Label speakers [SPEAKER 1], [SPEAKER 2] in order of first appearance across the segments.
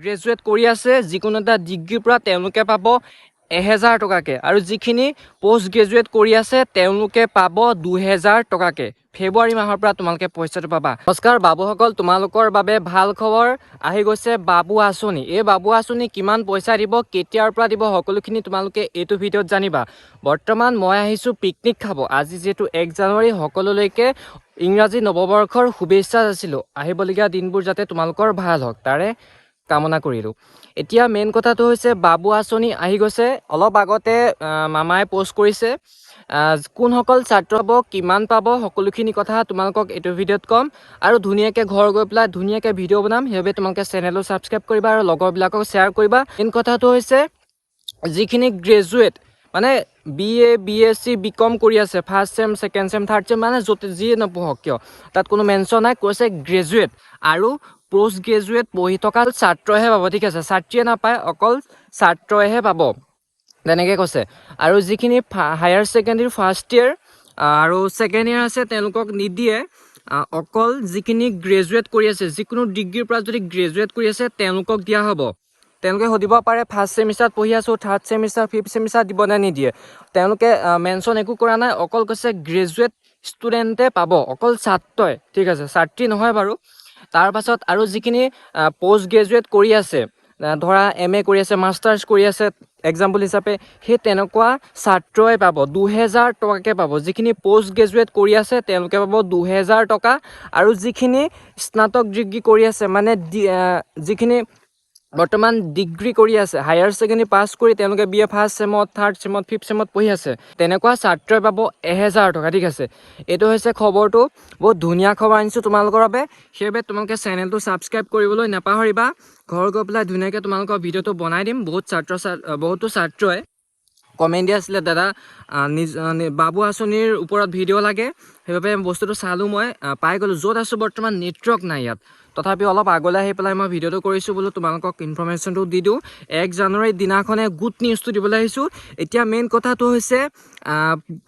[SPEAKER 1] Graduate কৰি আছে যিকোনো এটা ডিগ্ৰীৰ পৰা তেওঁলোকে পাব 1000 টকাকে আৰু যিখিনি পোষ্ট গ্ৰেজুৱেট কৰি আছে তেওঁলোকে পাব 2000 টকাকে ফেব্ৰুৱাৰী মাহৰ পৰা তোমালোকে পইচাটো পাবা। নমস্কাৰ বাবুসকল, তোমালোকৰ বাবে ভাল খবৰ আহি গৈছে বাবু আঁচনি। এই বাবু আঁচনি কিমান পইচা দিব, কেতিয়াৰ পৰা দিব, সকলোখিনি তোমালোকে এইটো ভিডিঅ'ত জানিবা। বৰ্তমান মই আহিছোঁ পিকনিক খাব। আজি যিহেতু 1 জানুৱাৰী, সকলোলৈকে ইংৰাজী নৱবৰ্ষৰ শুভেচ্ছা যাচিলোঁ। আহিবলগীয়া দিনবোৰ যাতে তোমালোকৰ ভাল হওক তাৰে কামনা কৰিলোঁ। এতিয়া মেইন কথাটো হৈছে বাবু আঁচনি আহি গৈছে। অলপ আগতে মামাই পোষ্ট কৰিছে কোনসকল ছাত্ৰ পাব, কিমান পাব, সকলোখিনি কথা তোমালোকক এইটো ভিডিঅ'ত ক'ম আৰু ধুনীয়াকৈ ঘৰ গৈ পেলাই ধুনীয়াকৈ ভিডিঅ' বনাম। সেইবাবে তোমালোকে চেনেলটো ছাবস্ক্ৰাইব কৰিবা আৰু লগৰবিলাকক শ্বেয়াৰ কৰিবা। মেইন কথাটো হৈছে যিখিনি গ্ৰেজুৱেট মানে BA BSc BCom কৰি আছে, first sem, second sem, third sem, মানে য'তে যিয়ে নপঢ়ক কিয় তাত কোনো মেনশ্যন নাই, কৈছে গ্ৰেজুৱেট আৰু পোষ্ট গ্ৰেজুৱেট পঢ়ি থকা ছাত্ৰইহে পাব। ঠিক আছে, ছাত্ৰীয়ে নাপায়, অকল ছাত্ৰইহে পাব তেনেকৈ কৈছে। আৰু যিখিনি হায়াৰ ছেকেণ্ডেৰী ফাৰ্ষ্ট ইয়েৰ আৰু ছেকেণ্ড ইয়েৰ আছে তেওঁলোকক নিদিয়ে, অকল যিখিনি গ্ৰেজুৱেট কৰি আছে, যিকোনো ডিগ্ৰীৰ পৰা যদি গ্ৰেজুৱেট কৰি আছে তেওঁলোকক দিয়া হ'ব। তেওঁলোকে সুধিব পাৰে ফাৰ্ষ্ট ছেমিষ্টাৰত পঢ়ি আছোঁ, থাৰ্ড ছেমিষ্টাৰ, ফিফ্থ ছেমিষ্টাৰ দিব নে নিদিয়ে। তেওঁলোকে মেনশ্যন একো কৰা নাই, অকল কৈছে গ্ৰেজুৱেট ষ্টুডেণ্টে পাব, অকল ছাত্ৰই। ঠিক আছে, ছাত্ৰী নহয় বাৰু। তাৰপাছত আৰু যিখিনি পোষ্ট গ্ৰেজুৱেট কৰি আছে, ধৰা MA কৰি আছে, মাষ্টাৰ্ছ কৰি আছে এক্সাম্পল হিচাপে, সেই তেনেকুৱা ছাত্ৰই পাব 2000 টকাকৈ পাব। যিখিনি পোষ্ট গ্ৰেজুৱেট কৰি আছে তেওঁলোকে পাব 2000 টকা আৰু যিখিনি স্নাতক ডিগ্ৰী কৰি আছে, মানে যিখিনি বৰ্তমান ডিগ্ৰী কৰি আছে, হায়াৰ ছেকেণ্ডেৰী পাছ কৰি তেওঁলোকে BA ফাৰ্ষ্ট চেমত, থাৰ্ড চেমত, ফিফ্থ চেমত পঢ়ি আছে, তেনেকুৱা ছাত্ৰই পাব 1000 টকা। ঠিক আছে, এইটো হৈছে খবৰটো। বহুত ধুনীয়া খবৰ আনিছোঁ তোমালোকৰ বাবে, সেইবাবে তোমালোকে চেনেলটো ছাবস্ক্ৰাইব কৰিবলৈ নাপাহৰিবা। ঘৰ গৈ পেলাই ধুনীয়াকৈ তোমালোকৰ ভিডিঅ'টো বনাই দিম। বহুতো ছাত্ৰই কমেণ্ট দি আছিলে দাদা বাবু আঁচনিৰ ওপৰত ভিডিঅ' লাগে, সেইবাবে বস্তুটো চালোঁ, মই পাই গ'লোঁ। য'ত আছোঁ বৰ্তমান নেটৱৰ্ক নাই ইয়াত, তথাপিও অলপ আগলৈ আহি পেলাই মই ভিডিঅ'টো কৰিছোঁ বোলো তোমালোকক ইনফৰমেশ্যনটো দি দিওঁ। 1 জানুৱাৰীৰ দিনাখনে গুড নিউজটো দিবলৈ আহিছোঁ। এতিয়া মেইন কথাটো হৈছে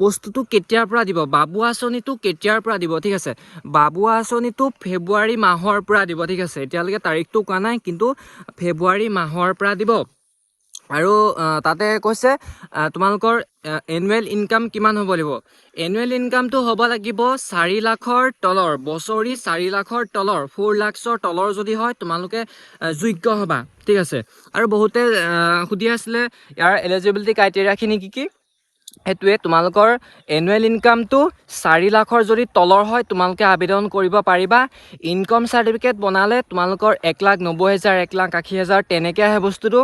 [SPEAKER 1] বস্তুটো কেতিয়াৰ পৰা দিব, বাবু আঁচনিটো কেতিয়াৰ পৰা দিব। ঠিক আছে, বাবু আঁচনিটো ফেব্ৰুৱাৰী মাহৰ পৰা দিব। ঠিক আছে, এতিয়ালৈকে তাৰিখটো কোৱা নাই, কিন্তু ফেব্ৰুৱাৰী মাহৰ পৰা দিব। আৰু তাতে কৈছে তোমালোকৰ এনুৱেল ইনকাম কিমান হ'ব লাগিব। এনুৱেল ইনকামটো হ'ব লাগিব 4 লাখৰ তলৰ, বছৰি 4 লাখৰ তলৰ, 4 লাখছৰ তলৰ যদি হয় তোমালোকে যোগ্য হ'বা। ঠিক আছে, আৰু বহুতে সুধি আছিলে ইয়াৰ এলিজিবিলিটি ক্ৰাইটেৰিয়াখিনি কি। সেইটোৱে, তোমালোকৰ এনুৱেল ইনকামটো 4 লাখৰ যদি তলৰ হয় তোমালোকে আবেদন কৰিব পাৰিবা। ইনকম চাৰ্টিফিকেট বনালে তোমালোকৰ 1,90,000, 1,80,000 তেনেকৈ আহে বস্তুটো,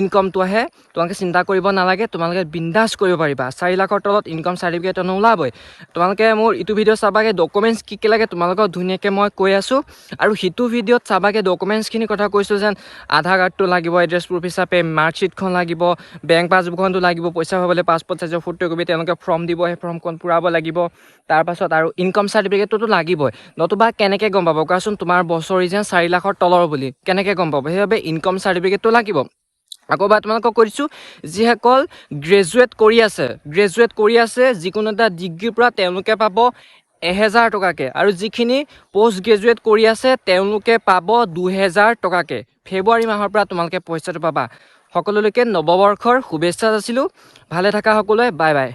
[SPEAKER 1] ইনকমটো আহে। তোমালোকে চিন্তা কৰিব নালাগে, তোমালোকে বিন্দাছ কৰিব পাৰিবা। 4 লাখৰ তলত ইনকম চাৰ্টিফিকেট নোলাবই। তোমালোকে মোৰ ইটো ভিডিঅ' চাবাগে, ডকুমেণ্টছ কি কি লাগে তোমালোকক ধুনীয়াকৈ মই কৈ আছোঁ। আৰু সিটো ভিডিঅ'ত চাবাগে ডকুমেণ্টছখিনি কথা কৈছোঁ, যেন আধাৰ কাৰ্ডটো লাগিব এড্ৰেছ প্ৰুফ হিচাপে, মাৰ্কশ্বিটখন লাগিব, বেংক পাছবুকখনটো লাগিব, পইচা পাবলৈ পাছপৰ্ট চাইজৰ ফটোকপি, তেওঁলোকে ফৰ্ম দিব, সেই ফৰ্মখন পূৰাব লাগিব। তাৰপাছত আৰু ইনকম চাৰ্টিফিকেটটোতো লাগিবই, নতুবা কেনেকৈ গম পাব কোৱাচোন তোমাৰ বছৰি যেন 4 লাখৰ তলৰ বুলি, কেনেকৈ গম পাব। সেইবাবে ইনকম চাৰ্টিফিকেটটো লাগিব। আকৌ এবাৰ তোমালোকক কৈছোঁ, যিসকল গ্ৰেজুৱেট কৰি আছে যিকোনো এটা ডিগ্ৰীৰ পৰা তেওঁলোকে পাব 1000 টকাকৈ আৰু যিখিনি পোষ্ট গ্ৰেজুৱেট কৰি আছে তেওঁলোকে পাব 2000 টকাকৈ। ফেব্ৰুৱাৰী মাহৰ পৰা তোমালোকে পইচাটো পাবা। সকলোলৈকে নৱবৰ্ষৰ শুভেচ্ছা যাচিলোঁ। ভালে থাকা সকলোৱে, বাই বাই।